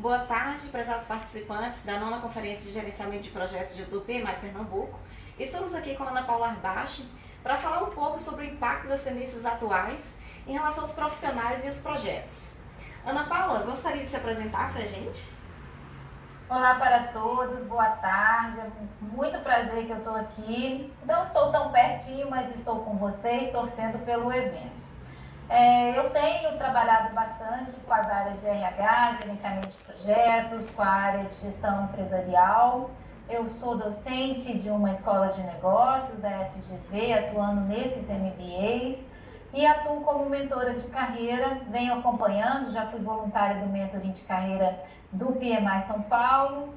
Boa tarde, prezados participantes da 9ª Conferência de Gerenciamento de Projetos do PMI Pernambuco. Estamos aqui com a Ana Paula Arbache para falar um pouco sobre o impacto das tendências atuais em relação aos profissionais e os projetos. Ana Paula, gostaria de se apresentar para a gente? Olá para todos, boa tarde, é muito prazer que eu estou aqui. Não estou tão pertinho, mas estou com vocês, torcendo pelo evento. Eu tenho trabalhado bastante com as áreas de RH, gerenciamento de projetos, com a área de gestão empresarial. Eu sou docente de uma escola de negócios, da FGV, atuando nesses MBAs e atuo como mentora de carreira, venho acompanhando, já fui voluntária do mentoring de carreira do PMI São Paulo,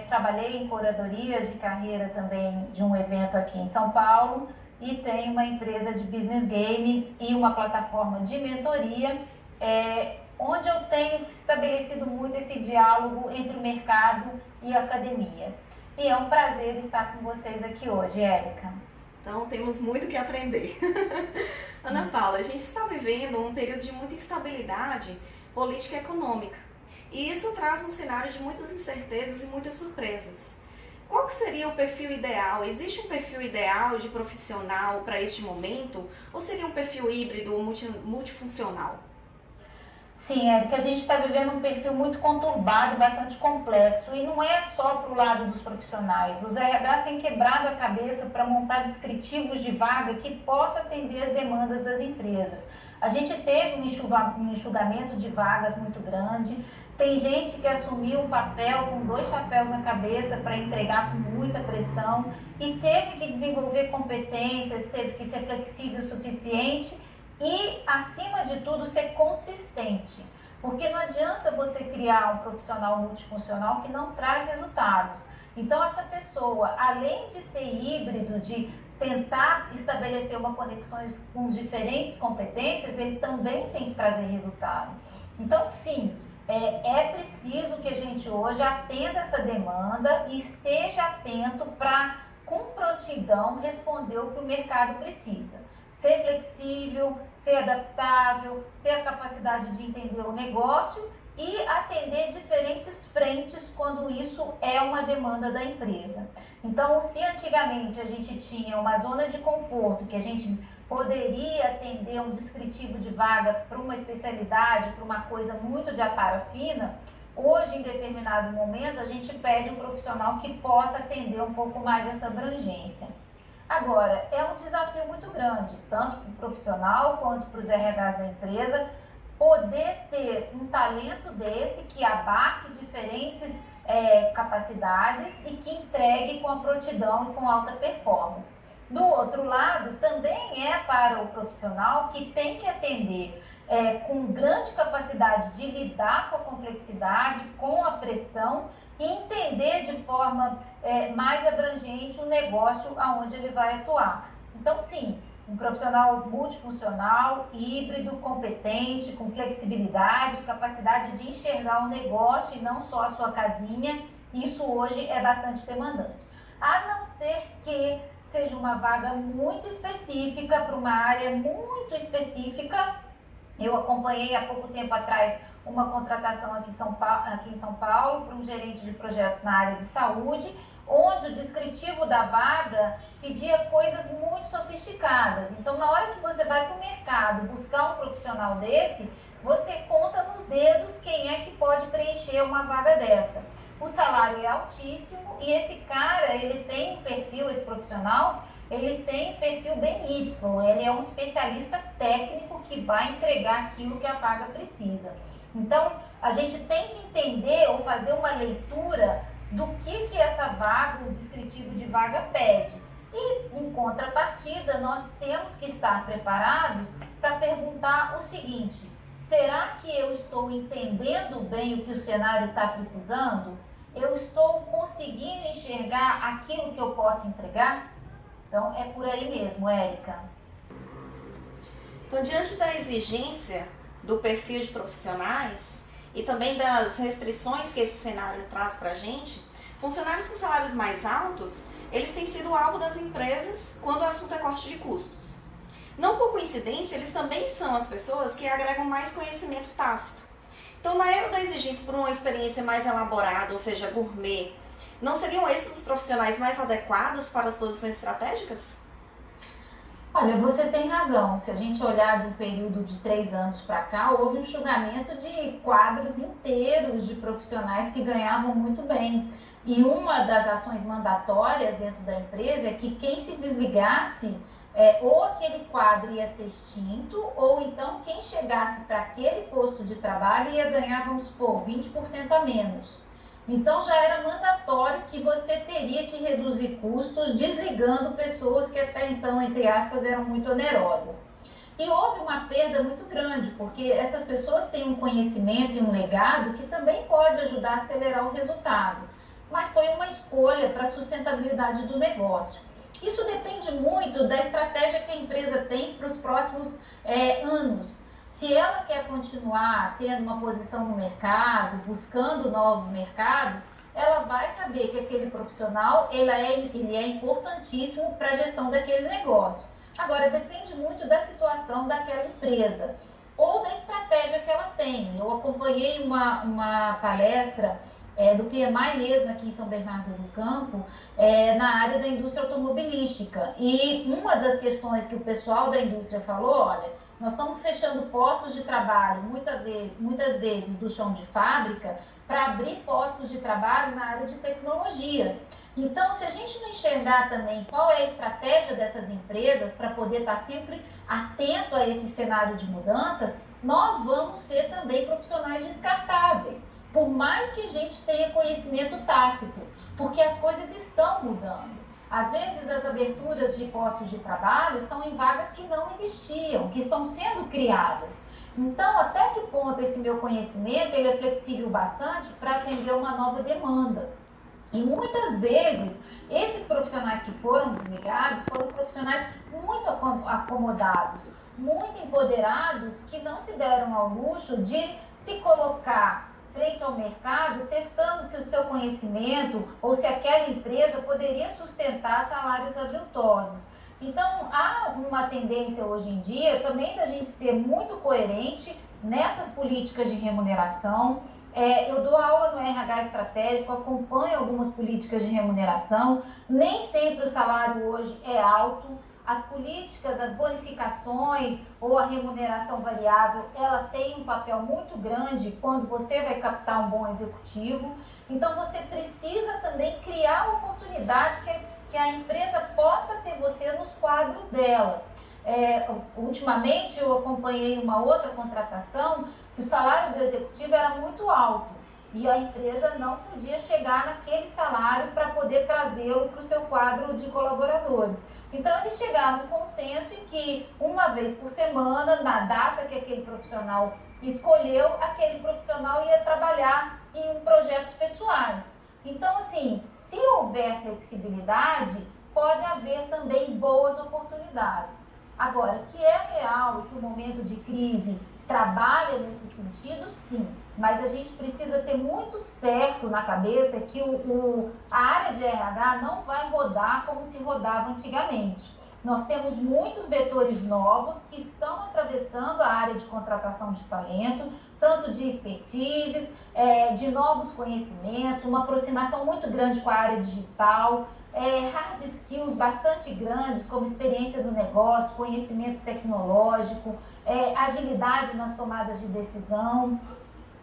trabalhei em curadorias de carreira também de um evento aqui em São Paulo, e tem uma empresa de business game e uma plataforma de mentoria, onde eu tenho estabelecido muito esse diálogo entre o mercado e a academia. E é um prazer estar com vocês aqui hoje, Érica. Então, temos muito o que aprender. Ana Paula, a gente está vivendo um período de muita instabilidade política e econômica. E isso traz um cenário de muitas incertezas e muitas surpresas. Qual que seria o perfil ideal? Existe um perfil ideal de profissional para este momento? Ou seria um perfil híbrido ou multifuncional? Sim, Érica, a gente está vivendo um perfil muito conturbado, bastante complexo. E não é só para o lado dos profissionais. Os RHs têm quebrado a cabeça para montar descritivos de vaga que possa atender as demandas das empresas. A gente teve um enxugamento de vagas muito grande. Tem gente que assumiu um papel com 2 chapéus na cabeça para entregar com muita pressão e teve que desenvolver competências, teve que ser flexível o suficiente e, acima de tudo, ser consistente. Porque não adianta você criar um profissional multifuncional que não traz resultados. Então, essa pessoa, além de ser híbrido, de tentar estabelecer uma conexão com diferentes competências, ele também tem que trazer resultado. Então, sim, é preciso que a gente hoje atenda essa demanda e esteja atento para, com prontidão, responder o que o mercado precisa. Ser flexível, ser adaptável, ter a capacidade de entender o negócio e atender diferentes frentes quando isso é uma demanda da empresa. Então, se antigamente a gente tinha uma zona de conforto, que a gente poderia atender um descritivo de vaga para uma especialidade, para uma coisa muito de atara fina, hoje, em determinado momento, a gente pede um profissional que possa atender um pouco mais essa abrangência. Agora, é um desafio muito grande, tanto para o profissional quanto para os RHs da empresa, poder ter um talento desse que abarque diferentes capacidades e que entregue com a prontidão e com alta performance. Do outro lado, também é para o profissional que tem que atender com grande capacidade de lidar com a complexidade, com a pressão e entender de forma mais abrangente o negócio aonde ele vai atuar. Então, sim, um profissional multifuncional, híbrido, competente, com flexibilidade, capacidade de enxergar o negócio e não só a sua casinha, isso hoje é bastante demandante. A não ser que seja uma vaga muito específica, para uma área muito específica. Eu acompanhei há pouco tempo atrás uma contratação aqui em São Paulo para um gerente de projetos na área de saúde, onde o descritivo da vaga pedia coisas muito sofisticadas. Então, na hora que você vai para o mercado buscar um profissional desse, você conta nos dedos quem é que pode preencher uma vaga dessa. O salário é altíssimo e esse cara, ele tem um perfil, esse profissional, ele tem um perfil bem Y, ele é um especialista técnico que vai entregar aquilo que a vaga precisa. Então, a gente tem que entender ou fazer uma leitura do que essa vaga, o descritivo de vaga pede. E, em contrapartida, nós temos que estar preparados para perguntar o seguinte: será que eu estou entendendo bem o que o cenário está precisando? Eu estou conseguindo enxergar aquilo que eu posso entregar? Então, é por aí mesmo, Érica. Então, diante da exigência do perfil de profissionais e também das restrições que esse cenário traz para a gente, funcionários com salários mais altos, eles têm sido alvo das empresas quando o assunto é corte de custos. Não por coincidência, eles também são as pessoas que agregam mais conhecimento tácito. Então, na era da exigência por uma experiência mais elaborada, ou seja, gourmet, não seriam esses os profissionais mais adequados para as posições estratégicas? Olha, você tem razão. Se a gente olhar de um período de 3 anos para cá, houve um enxugamento de quadros inteiros de profissionais que ganhavam muito bem. E uma das ações mandatórias dentro da empresa é que quem se desligasse, ou aquele quadro ia ser extinto, ou então quem chegasse para aquele posto de trabalho ia ganhar, vamos supor, 20% a menos. Então já era mandatório que você teria que reduzir custos desligando pessoas que até então, entre aspas, eram muito onerosas. E houve uma perda muito grande, porque essas pessoas têm um conhecimento e um legado que também pode ajudar a acelerar o resultado. Mas foi uma escolha para a sustentabilidade do negócio. Isso depende muito da estratégia que a empresa tem para os próximos anos. Se ela quer continuar tendo uma posição no mercado, buscando novos mercados, ela vai saber que aquele profissional ele é importantíssimo para a gestão daquele negócio. Agora, depende muito da situação daquela empresa ou da estratégia que ela tem. Eu acompanhei uma palestra do PMI mesmo aqui em São Bernardo do Campo, na área da indústria automobilística. E uma das questões que o pessoal da indústria falou, olha, nós estamos fechando postos de trabalho, muitas vezes do chão de fábrica, para abrir postos de trabalho na área de tecnologia. Então, se a gente não enxergar também qual é a estratégia dessas empresas para poder estar sempre atento a esse cenário de mudanças, nós vamos ser também profissionais descartáveis, por mais que a gente tenha conhecimento tácito, porque as coisas estão mudando. Às vezes as aberturas de postos de trabalho são em vagas que não existiam, que estão sendo criadas. Então, até que ponto esse meu conhecimento ele é flexível bastante para atender uma nova demanda? E muitas vezes, esses profissionais que foram desligados foram profissionais muito acomodados, muito empoderados, que não se deram ao luxo de se colocar frente ao mercado, testando se o seu conhecimento ou se aquela empresa poderia sustentar salários aviltosos. Então, há uma tendência hoje em dia também da gente ser muito coerente nessas políticas de remuneração. Eu dou aula no RH estratégico, acompanho algumas políticas de remuneração, nem sempre o salário hoje é alto. As políticas, as bonificações ou a remuneração variável, ela tem um papel muito grande quando você vai captar um bom executivo. Então, você precisa também criar oportunidades que a empresa possa ter você nos quadros dela. Ultimamente, eu acompanhei uma outra contratação que o salário do executivo era muito alto e a empresa não podia chegar naquele salário para poder trazê-lo para o seu quadro de colaboradores. Então, eles chegaram a um consenso em que, uma vez por semana, na data que aquele profissional escolheu, aquele profissional ia trabalhar em projetos pessoais. Então, assim, se houver flexibilidade, pode haver também boas oportunidades. Agora, que é real e que o momento de crise trabalha nesse sentido, sim. Mas a gente precisa ter muito certo na cabeça que a área de RH não vai rodar como se rodava antigamente. Nós temos muitos vetores novos que estão atravessando a área de contratação de talento, tanto de expertises, de novos conhecimentos, uma aproximação muito grande com a área digital, hard skills bastante grandes, como experiência do negócio, conhecimento tecnológico, agilidade nas tomadas de decisão,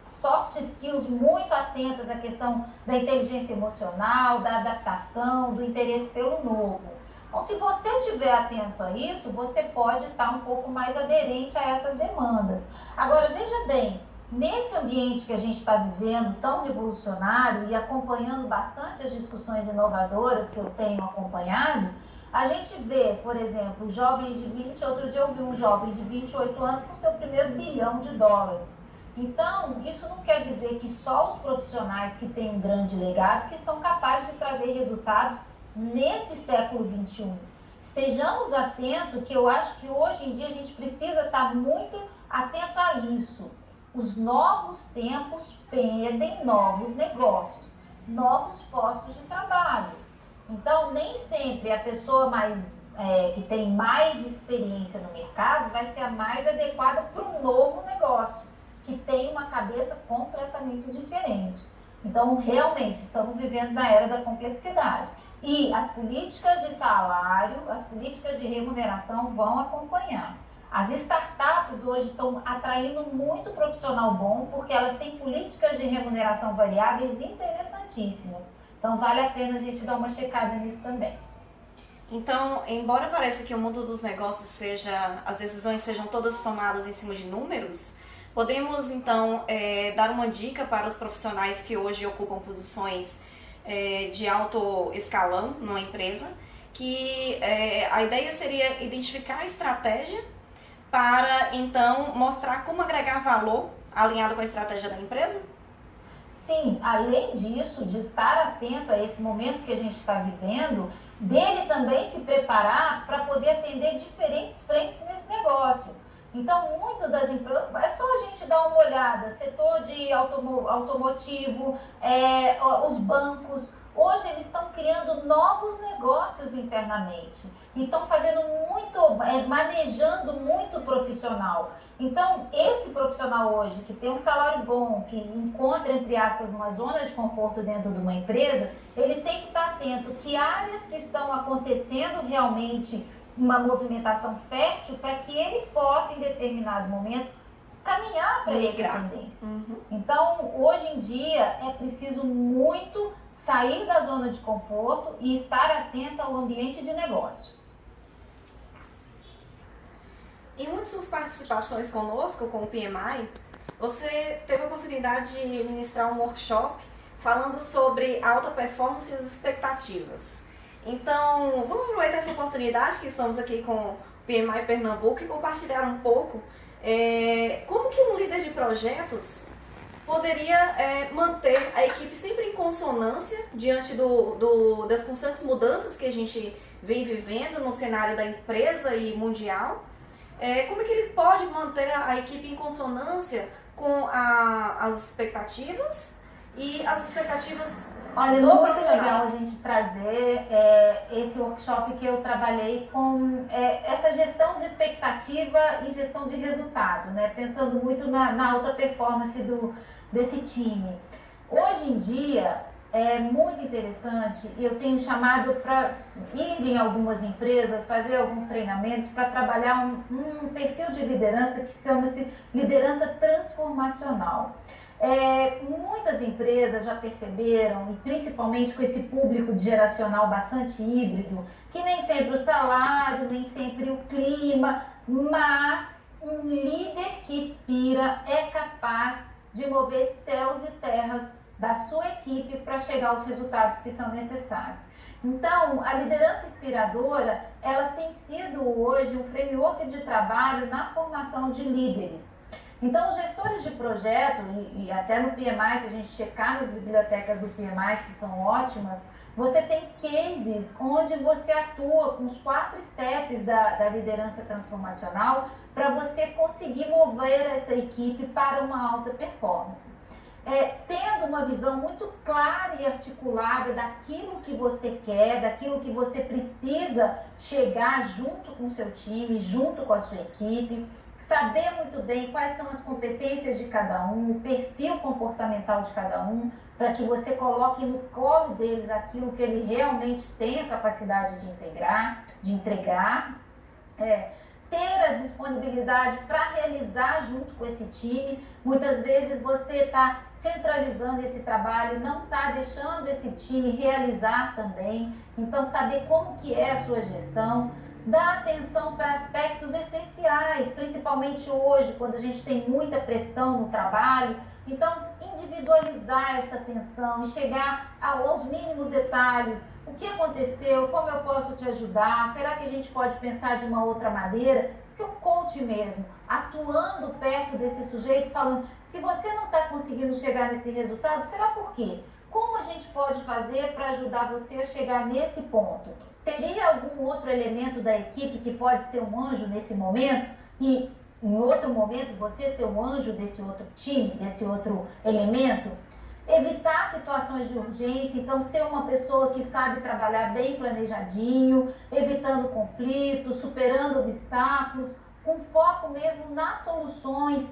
soft skills muito atentas à questão da inteligência emocional, da adaptação, do interesse pelo novo. Então, se você estiver atento a isso, você pode estar um pouco mais aderente a essas demandas. Agora, veja bem, nesse ambiente que a gente está vivendo, tão revolucionário e acompanhando bastante as discussões inovadoras que eu tenho acompanhado, a gente vê, por exemplo, jovem de 20, outro dia eu vi um jovem de 28 anos com seu primeiro bilhão de dólares. Então, isso não quer dizer que só os profissionais que têm um grande legado que são capazes de trazer resultados nesse século XXI. Estejamos atentos, que eu acho que hoje em dia a gente precisa estar muito atento a isso. Os novos tempos pedem novos negócios, novos postos de trabalho. Então, nem sempre a pessoa que tem mais experiência no mercado vai ser a mais adequada para um novo negócio, que tem uma cabeça completamente diferente. Então, realmente, estamos vivendo na era da complexidade. E as políticas de salário, as políticas de remuneração vão acompanhar. As startups hoje estão atraindo muito profissional bom, porque elas têm políticas de remuneração variáveis interessantíssimas. Então, vale a pena a gente dar uma checada nisso também. Então, embora pareça que o mundo dos negócios as decisões sejam todas tomadas em cima de números, podemos então dar uma dica para os profissionais que hoje ocupam posições de alto escalão numa empresa, que a ideia seria identificar a estratégia para então mostrar como agregar valor alinhado com a estratégia da empresa? Sim, além disso, de estar atento a esse momento que a gente está vivendo, dele também se preparar para poder atender diferentes frentes nesse negócio. Então, muitas das empresas, é só a gente dar uma olhada, setor de automotivo, os bancos, hoje eles estão criando novos negócios internamente, e estão fazendo manejando muito profissional. Então, esse profissional hoje, que tem um salário bom, que encontra, entre aspas, uma zona de conforto dentro de uma empresa, ele tem que estar atento que áreas que estão acontecendo realmente uma movimentação fértil para que ele possa, em determinado momento, caminhar para essa tendência. Uhum. Então, hoje em dia, é preciso muito sair da zona de conforto e estar atento ao ambiente de negócio. Em uma de suas participações conosco, com o PMI, você teve a oportunidade de ministrar um workshop falando sobre alta performance e as expectativas. Então, vamos aproveitar essa oportunidade que estamos aqui com o PMI Pernambuco e compartilhar um pouco como que um líder de projetos poderia manter a equipe sempre em consonância diante das constantes mudanças que a gente vem vivendo no cenário da empresa e mundial. Como é que ele pode manter a equipe em consonância com as expectativas e as expectativas Olha, do muito profissional? legal a gente trazer esse workshop que eu trabalhei com essa gestão de expectativa e gestão de resultado, né? Pensando muito na alta performance desse time. Hoje em dia, é muito interessante, e eu tenho chamado para ir em algumas empresas, fazer alguns treinamentos para trabalhar um perfil de liderança que chama-se liderança transformacional. Muitas empresas já perceberam, e principalmente com esse público geracional bastante híbrido, que nem sempre o salário, nem sempre o clima, mas um líder que inspira é capaz de mover céus e terras da sua equipe para chegar aos resultados que são necessários. Então, a liderança inspiradora, ela tem sido hoje um framework de trabalho na formação de líderes. Então, os gestores de projeto, e até no PMI, se a gente checar nas bibliotecas do PMI, que são ótimas, você tem cases onde você atua com os 4 steps da liderança transformacional para você conseguir mover essa equipe para uma alta performance. Tendo uma visão muito clara e articulada daquilo que você quer, daquilo que você precisa chegar junto com o seu time, junto com a sua equipe, saber muito bem quais são as competências de cada um, o perfil comportamental de cada um, para que você coloque no colo deles aquilo que ele realmente tem a capacidade de entregar, ter a disponibilidade para realizar junto com esse time. Muitas vezes você está centralizando esse trabalho, não está deixando esse time realizar também. Então, saber como que é a sua gestão, dar atenção para aspectos essenciais, principalmente hoje, quando a gente tem muita pressão no trabalho. Então, individualizar essa atenção e chegar aos mínimos detalhes. O que aconteceu? Como eu posso te ajudar? Será que a gente pode pensar de uma outra maneira? Se um coach mesmo, atuando perto desse sujeito, falando, se você não está conseguindo chegar nesse resultado, será por quê? Como a gente pode fazer para ajudar você a chegar nesse ponto? Teria algum outro elemento da equipe que pode ser um anjo nesse momento? E em outro momento você ser um anjo desse outro time, desse outro elemento? Evitar situações de urgência, então ser uma pessoa que sabe trabalhar bem planejadinho, evitando conflitos, superando obstáculos, com foco mesmo nas soluções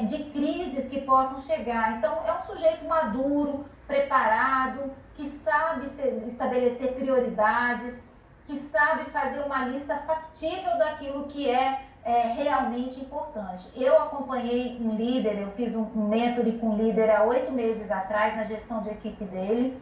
de crises que possam chegar. Então, é um sujeito maduro, preparado, que sabe estabelecer prioridades, que sabe fazer uma lista factível daquilo que é realmente importante. Eu acompanhei um líder, eu fiz um mentoring com um líder há 8 meses atrás na gestão de equipe dele.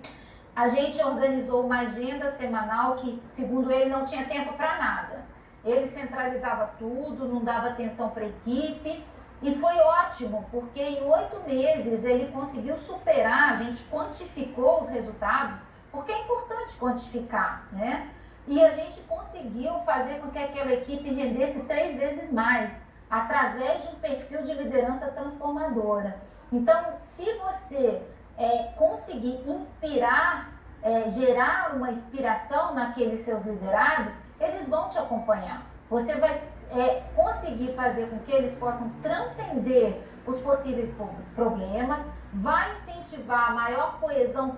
A gente organizou uma agenda semanal que, segundo ele, não tinha tempo para nada. Ele centralizava tudo, não dava atenção para a equipe, e foi ótimo, porque em 8 meses ele conseguiu superar, a gente quantificou os resultados, porque é importante quantificar, né? E a gente conseguiu fazer com que aquela equipe rendesse 3 vezes mais, através de um perfil de liderança transformadora. Então, se você conseguir inspirar, gerar uma inspiração naqueles seus liderados, eles vão te acompanhar. Você vai conseguir fazer com que eles possam transcender os possíveis problemas, vai incentivar a maior coesão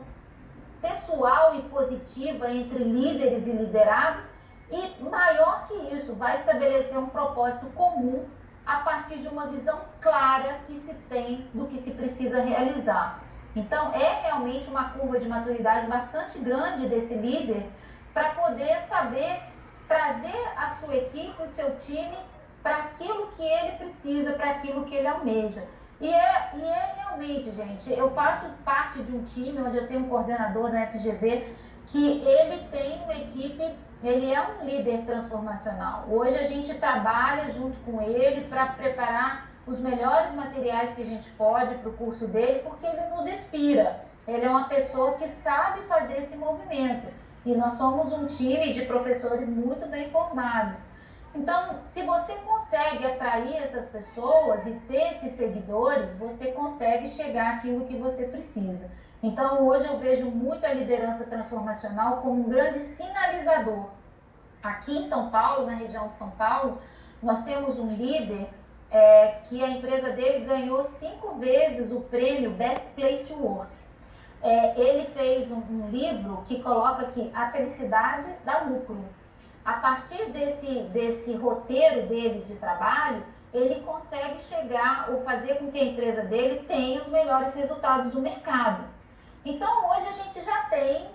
pessoal e positiva entre líderes e liderados, e maior que isso, vai estabelecer um propósito comum a partir de uma visão clara que se tem do que se precisa realizar. Então, é realmente uma curva de maturidade bastante grande desse líder para poder saber trazer a sua equipe, o seu time, para aquilo que ele precisa, para aquilo que ele almeja. E é realmente, gente, eu faço parte de um time onde eu tenho um coordenador na FGV que ele tem uma equipe, ele é um líder transformacional. Hoje a gente trabalha junto com ele para preparar os melhores materiais que a gente pode para o curso dele, porque ele nos inspira. Ele é uma pessoa que sabe fazer esse movimento. E nós somos um time de professores muito bem formados. Então, se você consegue atrair essas pessoas e ter esses seguidores, você consegue chegar àquilo que você precisa. Então, hoje eu vejo muito a liderança transformacional como um grande sinalizador. Aqui em São Paulo, na região de São Paulo, nós temos um líder que a empresa dele ganhou 5 vezes o prêmio Best Place to Work. Ele fez um livro que coloca aqui: a felicidade dá lucro. A partir desse roteiro dele de trabalho, ele consegue chegar ou fazer com que a empresa dele tenha os melhores resultados do mercado. Então, hoje a gente já tem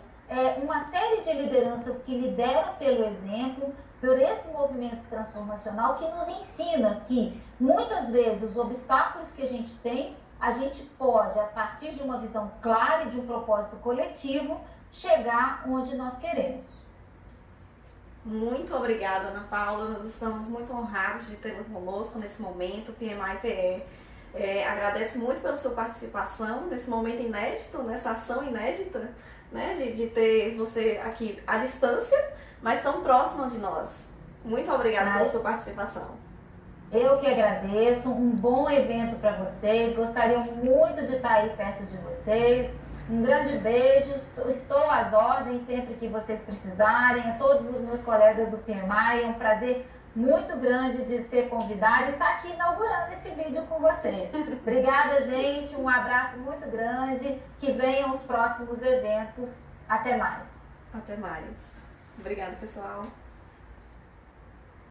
uma série de lideranças que lideram pelo exemplo, por esse movimento transformacional que nos ensina que, muitas vezes, os obstáculos que a gente tem, a gente pode, a partir de uma visão clara e de um propósito coletivo, chegar onde nós queremos. Muito obrigada, Ana Paula. Nós estamos muito honrados de tê-la conosco nesse momento. O PMI-PE agradece muito pela sua participação nesse momento inédito, nessa ação inédita, né, de ter você aqui à distância, mas tão próxima de nós. Muito obrigada pela sua participação. Eu que agradeço, um bom evento para vocês, gostaria muito de estar aí perto de vocês. Um grande beijo, estou às ordens sempre que vocês precisarem, a todos os meus colegas do PMI, é um prazer muito grande de ser convidada e estar aqui inaugurando esse vídeo com vocês. Obrigada, gente, um abraço muito grande, que venham os próximos eventos. Até mais. Até mais. Obrigada, pessoal.